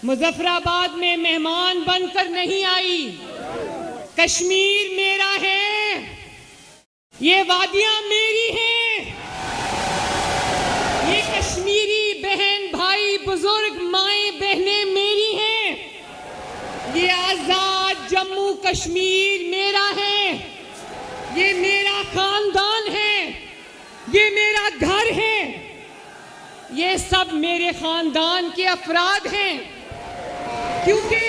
मुजफ्फराबाद में मेहमान बनकर नहीं आई। कश्मीर मेरा है, ये वादियां मेरी हैं, ये कश्मीरी बहन भाई बुजुर्ग माएं बहनें मेरी हैं, ये आजाद जम्मू कश्मीर मेरा है, ये मेरा खानदान है, ये मेरा घर है, ये सब मेरे खानदान के अफराद हैं। क्योंकि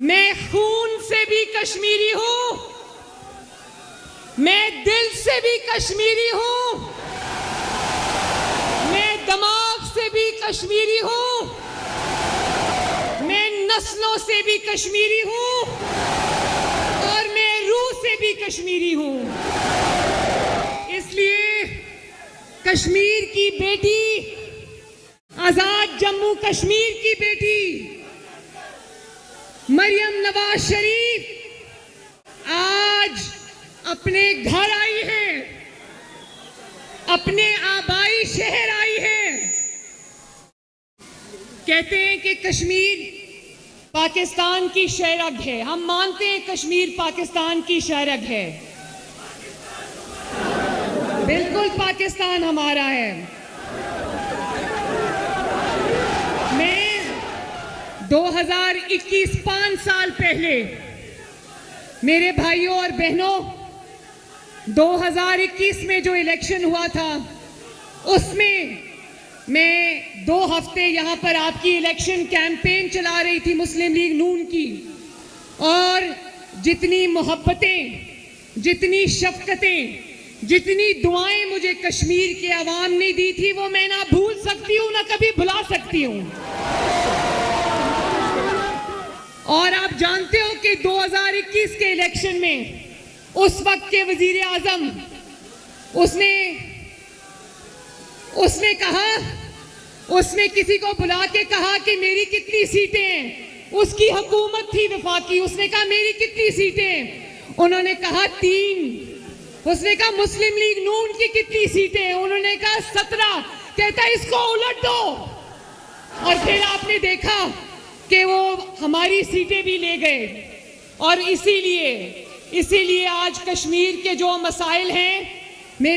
मैं खून से भी कश्मीरी हूं, मैं दिल से भी कश्मीरी हूं, मैं दिमाग से भी कश्मीरी हूं, मैं नस्लों से भी कश्मीरी हूं और मैं रूह से भी कश्मीरी हूं। इसलिए कश्मीर की बेटी, आजाद जम्मू कश्मीर की बेटी मरियम नवाज शरीफ आज अपने घर आई है, अपने आबाई शहर आई है। कहते हैं कि कश्मीर पाकिस्तान की शहरग है, हम मानते हैं कश्मीर पाकिस्तान की शहरग है, बिल्कुल पाकिस्तान हमारा है। मैं 2021 5 साल पहले, मेरे भाइयों और बहनों, 2021 में जो इलेक्शन हुआ था उसमें मैं 2 हफ्ते यहां पर आपकी इलेक्शन कैंपेन चला रही थी मुस्लिम लीग नून की, और जितनी मोहब्बतें, जितनी शफकतें, जितनी दुआएं मुझे कश्मीर के अवाम ने दी थी वो मैं ना भूल सकती हूं, ना कभी भुला सकती हूं। और आप जानते हो कि 2021 के इलेक्शन में उस वक्त के वजीर आजम उसने कहा, उसने किसी को बुला के कहा कि मेरी कितनी सीटें हैं। उसकी हुकूमत थी वफाकी, उसने कहा मेरी कितनी सीटें, उन्होंने कहा 3। उसने कहा मुस्लिम लीग नून की कितनी सीटें, उन्होंने कहा 17। कहता इसको उलट दो, और फिर आपने देखा कि वो हमारी सीटें भी ले गए। और इसीलिए आज कश्मीर के जो मसाइल हैं, मेरे